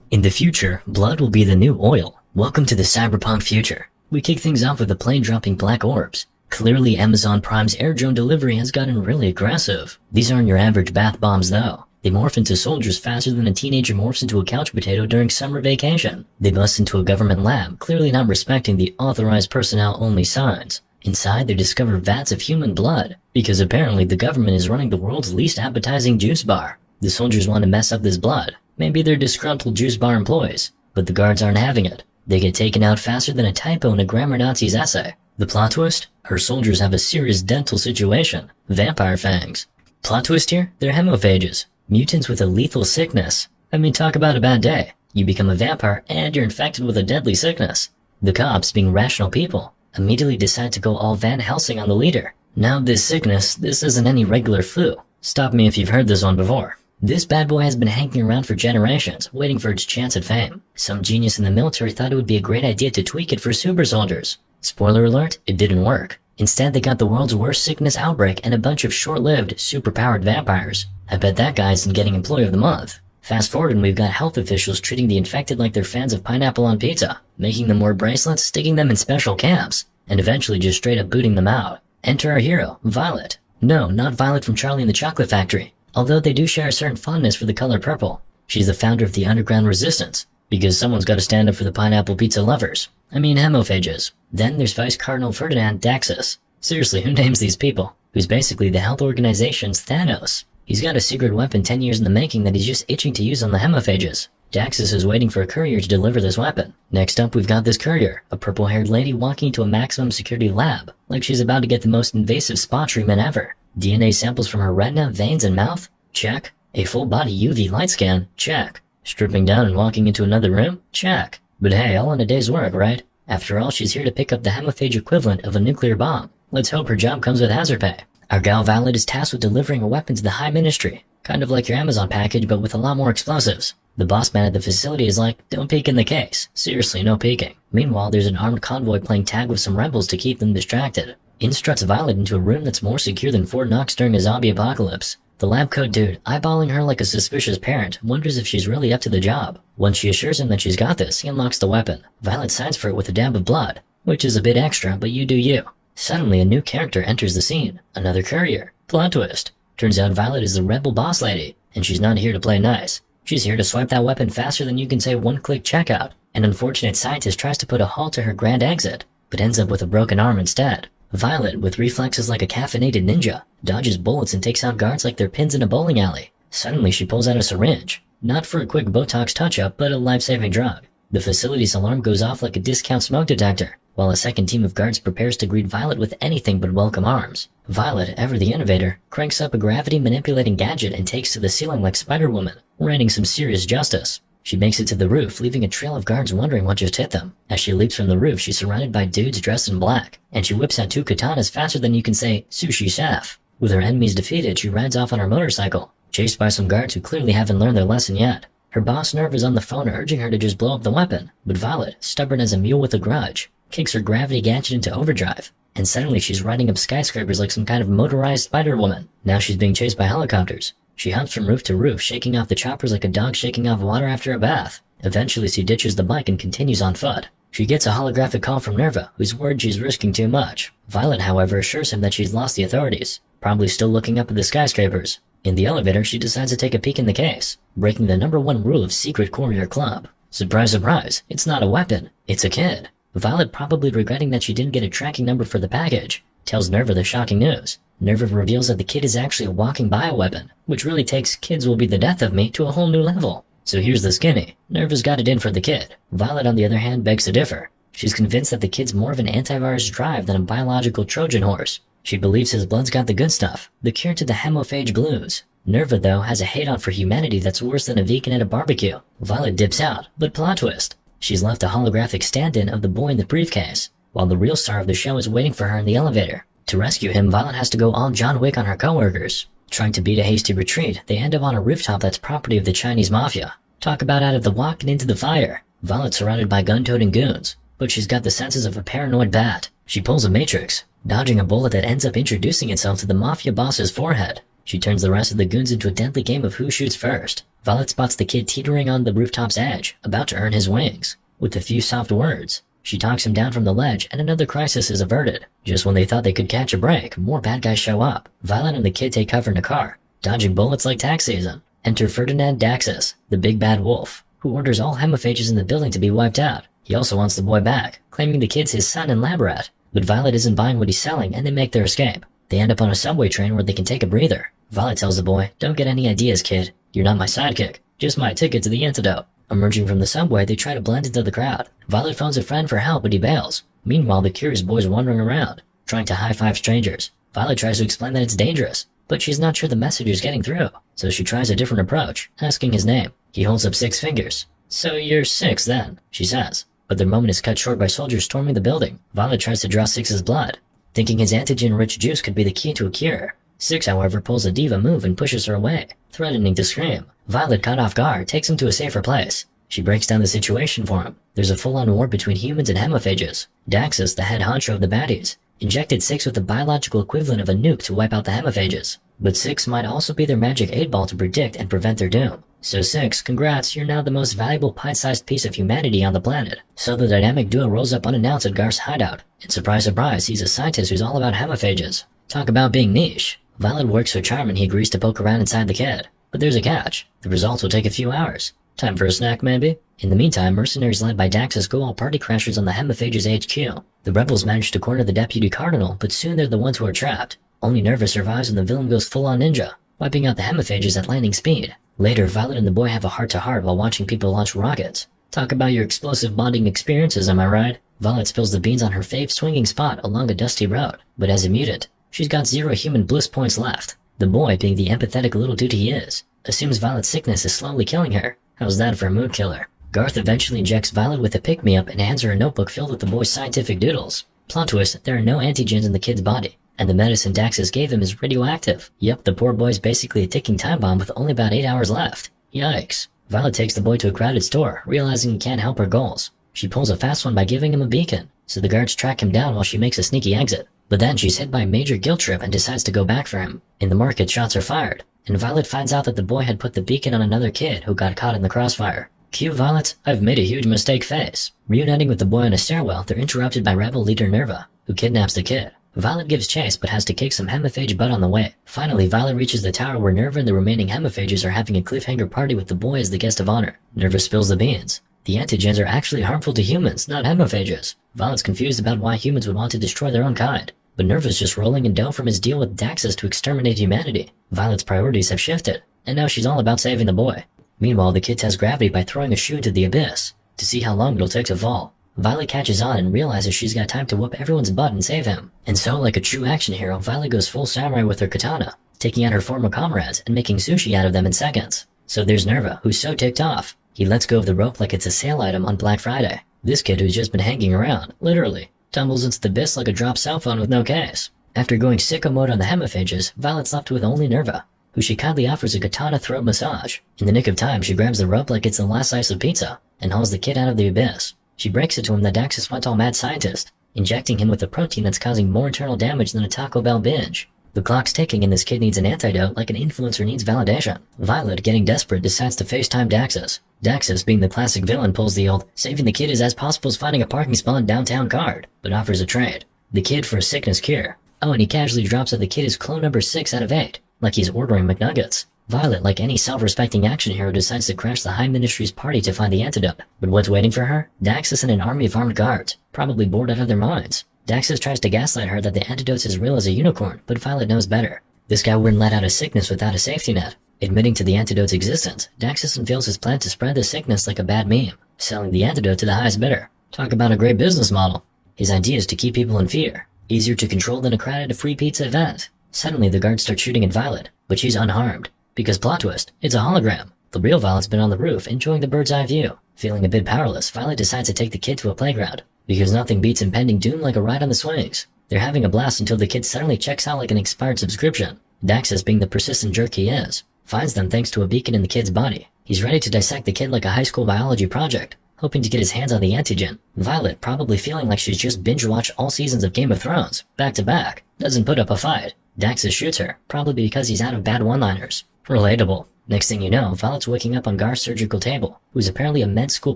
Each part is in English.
In the future, blood will be the new oil. Welcome to the cyberpunk future. We kick things off with a plane dropping black orbs. Clearly, Amazon Prime's air drone delivery has gotten really aggressive. These aren't your average bath bombs though. They morph into soldiers faster than a teenager morphs into a couch potato during summer vacation. They bust into a government lab, clearly not respecting the authorized personnel-only signs. Inside, they discover vats of human blood, because apparently the government is running the world's least appetizing juice bar. The soldiers want to mess up this blood. Maybe they're disgruntled juice bar employees, but the guards aren't having it. They get taken out faster than a typo in a grammar Nazi's essay. The plot twist? Our soldiers have a serious dental situation. Vampire fangs. Plot twist here? They're hæmophages. Mutants with a lethal sickness. I mean, talk about a bad day. You become a vampire and you're infected with a deadly sickness. The cops, being rational people, immediately decide to go all Van Helsing on the leader. Now this sickness, this isn't any regular flu. Stop me if you've heard this one before. This bad boy has been hanging around for generations, waiting for its chance at fame. Some genius in the military thought it would be a great idea to tweak it for super soldiers. Spoiler alert, it didn't work. Instead, they got the world's worst sickness outbreak and a bunch of short-lived, super-powered vampires. I bet that guy isn't getting Employee of the Month. Fast forward and we've got health officials treating the infected like they're fans of pineapple on pizza, making them wear bracelets, sticking them in special camps, and eventually just straight up booting them out. Enter our hero, Violet. No, not Violet from Charlie and the Chocolate Factory, although they do share a certain fondness for the color purple. She's the founder of the underground resistance, because someone's got to stand up for the pineapple pizza lovers. I mean hæmophages. Then there's Vice Cardinal Ferdinand Daxus. Seriously, who names these people? Who's basically the health organization's Thanos. He's got a secret weapon 10 years in the making that he's just itching to use on the hæmophages. Daxus is waiting for a courier to deliver this weapon. Next up, we've got this courier, a purple-haired lady walking into a maximum security lab, like she's about to get the most invasive spa treatment ever. DNA samples from her retina, veins, and mouth? Check. A full-body UV light scan? Check. Stripping down and walking into another room? Check. But hey, all in a day's work, right? After all, she's here to pick up the hæmophage equivalent of a nuclear bomb. Let's hope her job comes with hazard pay. Our gal Violet is tasked with delivering a weapon to the High Ministry, kind of like your Amazon package but with a lot more explosives. The boss man at the facility is like, don't peek in the case. Seriously, no peeking. Meanwhile, there's an armed convoy playing tag with some rebels to keep them distracted. In struts Violet into a room that's more secure than Fort Knox during a zombie apocalypse. The lab coat dude, eyeballing her like a suspicious parent, wonders if she's really up to the job. Once she assures him that she's got this, he unlocks the weapon. Violet signs for it with a dab of blood, which is a bit extra, but you do you. Suddenly, a new character enters the scene. Another courier. Plot twist. Turns out Violet is the rebel boss lady, and she's not here to play nice. She's here to swipe that weapon faster than you can say one-click checkout. An unfortunate scientist tries to put a halt to her grand exit, but ends up with a broken arm instead. Violet, with reflexes like a caffeinated ninja, dodges bullets and takes out guards like they're pins in a bowling alley. Suddenly, she pulls out a syringe. Not for a quick Botox touch-up, but a life-saving drug. The facility's alarm goes off like a discount smoke detector, while a second team of guards prepares to greet Violet with anything but welcome arms. Violet, ever the innovator, cranks up a gravity-manipulating gadget and takes to the ceiling like Spider-Woman, raining some serious justice. She makes it to the roof, leaving a trail of guards wondering what just hit them. As she leaps from the roof, she's surrounded by dudes dressed in black, and she whips out 2 katanas faster than you can say, sushi chef. With her enemies defeated, she rides off on her motorcycle, chased by some guards who clearly haven't learned their lesson yet. Her boss Nerve is on the phone urging her to just blow up the weapon, but Violet, stubborn as a mule with a grudge, kicks her gravity gadget into overdrive, and suddenly she's riding up skyscrapers like some kind of motorized Spider-Woman. Now she's being chased by helicopters. She hops from roof to roof, shaking off the choppers like a dog shaking off water after a bath. Eventually she ditches the bike and continues on foot. She gets a holographic call from Nerva, who's worried she's risking too much. Violet, however, assures him that she's lost the authorities, probably still looking up at the skyscrapers. In the elevator, she decides to take a peek in the case, breaking the #1 rule of Secret Courier Club. Surprise, surprise, it's not a weapon, it's a kid. Violet, probably regretting that she didn't get a tracking number for the package, tells Nerva the shocking news. Nerva reveals that the kid is actually a walking bioweapon, which really takes "kids will be the death of me" to a whole new level. So here's the skinny. Nerva's got it in for the kid. Violet, on the other hand, begs to differ. She's convinced that the kid's more of an antivirus drive than a biological Trojan horse. She believes his blood's got the good stuff, the cure to the hæmophage blues. Nerva, though, has a hate-on for humanity that's worse than a vegan at a barbecue. Violet dips out, but plot twist. She's left a holographic stand-in of the boy in the briefcase, while the real star of the show is waiting for her in the elevator. To rescue him, Violet has to go all John Wick on her coworkers. Trying to beat a hasty retreat, they end up on a rooftop that's property of the Chinese mafia. Talk about out of the walk and into the fire. Violet's surrounded by gun-toting goons, but she's got the senses of a paranoid bat. She pulls a matrix, dodging a bullet that ends up introducing itself to the mafia boss's forehead. She turns the rest of the goons into a deadly game of who shoots first. Violet spots the kid teetering on the rooftop's edge, about to earn his wings. With a few soft words, she talks him down from the ledge and another crisis is averted. Just when they thought they could catch a break, more bad guys show up. Violet and the kid take cover in a car, dodging bullets like tax season. Enter Ferdinand Daxus, the big bad wolf, who orders all hæmophages in the building to be wiped out. He also wants the boy back, claiming the kid's his son and lab rat. But Violet isn't buying what he's selling and they make their escape. They end up on a subway train where they can take a breather. Violet tells the boy, "Don't get any ideas, kid. You're not my sidekick, just my ticket to the antidote." Emerging from the subway, they try to blend into the crowd. Violet phones a friend for help, but he bails. Meanwhile, the curious boy's wandering around, trying to high-five strangers. Violet tries to explain that it's dangerous, but she's not sure the message is getting through, so she tries a different approach, asking his name. He holds up 6 fingers. "So you're 6 then," she says. But their moment is cut short by soldiers storming the building. Violet tries to draw 6's blood, thinking his antigen-rich juice could be the key to a cure. 6, however, pulls a diva move and pushes her away, threatening to scream. Violet, caught off guard, takes him to a safer place. She breaks down the situation for him. There's a full-on war between humans and hæmophages. Daxus, the head honcho of the baddies, injected 6 with the biological equivalent of a nuke to wipe out the hæmophages. But 6 might also be their magic 8-ball to predict and prevent their doom. So 6, congrats, you're now the most valuable pint-sized piece of humanity on the planet. So the dynamic duo rolls up unannounced at Garth's hideout. And surprise, surprise, he's a scientist who's all about hæmophages. Talk about being niche. Violet works her charm and he agrees to poke around inside the kid. But there's a catch. The results will take a few hours. Time for a snack, maybe? In the meantime, mercenaries led by Daxus go all party crashers on the hæmophages HQ. The rebels manage to corner the deputy cardinal, but soon they're the ones who are trapped. Only Nerva survives and the villain goes full-on ninja, wiping out the hæmophages at lightning speed. Later, Violet and the boy have a heart-to-heart while watching people launch rockets. Talk about your explosive bonding experiences, am I right? Violet spills the beans on her fave swinging spot along a dusty road, but as a mutant, she's got 0 human bliss points left. The boy, being the empathetic little dude he is, assumes Violet's sickness is slowly killing her. How's that for a mood killer? Garth eventually injects Violet with a pick-me-up and hands her a notebook filled with the boy's scientific doodles. Plot twist, there are no antigens in the kid's body, and the medicine Daxus gave him is radioactive. Yep, the poor boy's basically a ticking time bomb with only about 8 hours left. Yikes. Violet takes the boy to a crowded store, realizing he can't help her goals. She pulls a fast one by giving him a beacon, so the guards track him down while she makes a sneaky exit. But then she's hit by a major guilt trip and decides to go back for him. In the market, shots are fired, and Violet finds out that the boy had put the beacon on another kid who got caught in the crossfire. Cue Violet, "I've made a huge mistake" face. Reuniting with the boy on a stairwell, they're interrupted by rebel leader Nerva, who kidnaps the kid. Violet gives chase but has to kick some hæmophage butt on the way. Finally, Violet reaches the tower where Nerva and the remaining hæmophages are having a cliffhanger party with the boy as the guest of honor. Nerva spills the beans. The antigens are actually harmful to humans, not hæmophages. Violet's confused about why humans would want to destroy their own kind, but Nerva's just rolling in dough from his deal with Daxus to exterminate humanity. Violet's priorities have shifted, and now she's all about saving the boy. Meanwhile, the kid tests gravity by throwing a shoe into the abyss, to see how long it'll take to fall. Violet catches on and realizes she's got time to whoop everyone's butt and save him. And so, like a true action hero, Violet goes full samurai with her katana, taking out her former comrades and making sushi out of them in seconds. So there's Nerva, who's so ticked off. He lets go of the rope like it's a sale item on Black Friday. This kid who's just been hanging around, literally, tumbles into the abyss like a dropped cell phone with no case. After going sicko mode on the hæmophages, Violet's left with only Nerva, who she kindly offers a katana throat massage. In the nick of time, she grabs the rope like it's the last slice of pizza, and hauls the kid out of the abyss. She breaks it to him that Daxus went all mad scientist, injecting him with a protein that's causing more internal damage than a Taco Bell binge. The clock's ticking and this kid needs an antidote like an influencer needs validation. Violet, getting desperate, decides to FaceTime Daxus. Daxus, being the classic villain, pulls the old "saving the kid is as possible as finding a parking spot in downtown" card, but offers a trade. The kid for a sickness cure. Oh, and he casually drops that the kid is clone number 6 out of 8, like he's ordering McNuggets. Violet, like any self-respecting action hero, decides to crash the High Ministry's party to find the antidote. But what's waiting for her? Daxus and an army of armed guards, probably bored out of their minds. Daxus tries to gaslight her that the antidote's as real as a unicorn, but Violet knows better. This guy wouldn't let out a sickness without a safety net. Admitting to the antidote's existence, Daxus unveils his plan to spread the sickness like a bad meme, selling the antidote to the highest bidder. Talk about a great business model. His idea is to keep people in fear, easier to control than a crowded free pizza event. Suddenly, the guards start shooting at Violet, but she's unharmed. Because plot twist, it's a hologram. The real Violet's been on the roof, enjoying the bird's eye view. Feeling a bit powerless, Violet decides to take the kid to a playground, because nothing beats impending doom like a ride on the swings. They're having a blast until the kid suddenly checks out like an expired subscription. Daxus, being the persistent jerk he is, finds them thanks to a beacon in the kid's body. He's ready to dissect the kid like a high school biology project, hoping to get his hands on the antigen. Violet, probably feeling like she's just binge-watched all seasons of Game of Thrones, back to back, doesn't put up a fight. Daxus shoots her, probably because he's out of bad one-liners. Relatable. Next thing you know, Violet's waking up on Garth's surgical table, who's apparently a med school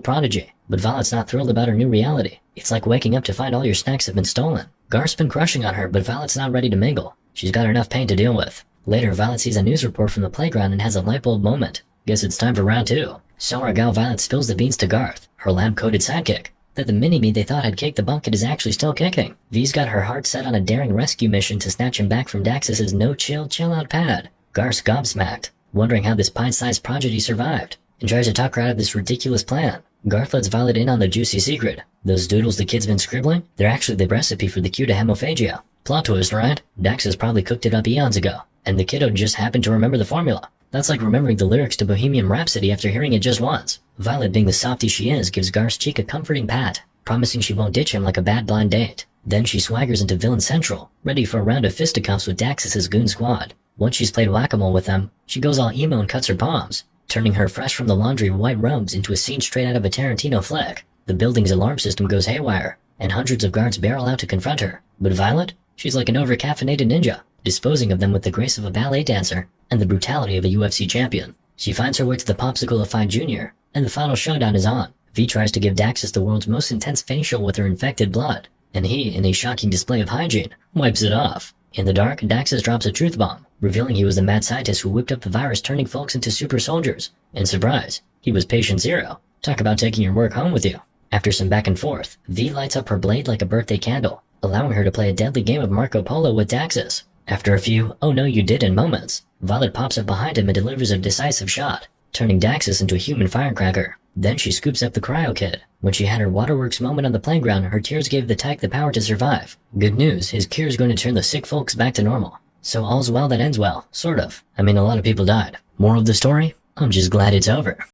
prodigy. But Violet's not thrilled about her new reality. It's like waking up to find all your snacks have been stolen. Garth's been crushing on her, but Violet's not ready to mingle. She's got enough pain to deal with. Later, Violet sees a news report from the playground and has a light bulb moment. Guess it's time for round 2. So our gal Violet spills the beans to Garth, her lab-coated sidekick, that the mini-me they thought had kicked the bucket is actually still kicking. V's got her heart set on a daring rescue mission to snatch him back from Daxus's no-chill, chill-out pad. Garth's gobsmacked, wondering how this pint-sized prodigy survived, and tries to talk her out of this ridiculous plan. Garth lets Violet in on the juicy secret. Those doodles the kid's been scribbling, they're actually the recipe for the cure to haemophagia. Plot twist, right? Daxus probably cooked it up eons ago, and the kiddo just happened to remember the formula. That's like remembering the lyrics to Bohemian Rhapsody after hearing it just once. Violet, being the softie she is, gives Garth's cheek a comforting pat, promising she won't ditch him like a bad blind date. Then she swaggers into Villain Central, ready for a round of fisticuffs with Daxus's goon squad. Once she's played whack-a-mole with them, she goes all emo and cuts her palms, turning her fresh from the laundry white robes into a scene straight out of a Tarantino flick. The building's alarm system goes haywire, and hundreds of guards barrel out to confront her. But Violet? She's like an over-caffeinated ninja, disposing of them with the grace of a ballet dancer and the brutality of a UFC champion. She finds her way to the Popsicle-ified Junior, and the final showdown is on. V tries to give Daxus the world's most intense facial with her infected blood, and he, in a shocking display of hygiene, wipes it off. In the dark, Daxus drops a truth bomb, revealing he was the mad scientist who whipped up the virus, turning folks into super soldiers. And surprise, he was patient zero. Talk about taking your work home with you. After some back and forth, V lights up her blade like a birthday candle, allowing her to play a deadly game of Marco Polo with Daxus. After a few "oh no you didn't" moments, Violet pops up behind him and delivers a decisive shot, turning Daxus into a human firecracker. Then she scoops up the cryo kid. When she had her waterworks moment on the playground, her tears gave the tyke the power to survive. Good news, his cure is going to turn the sick folks back to normal. So all's well that ends well, sort of. I mean, a lot of people died. Moral of the story? I'm just glad it's over.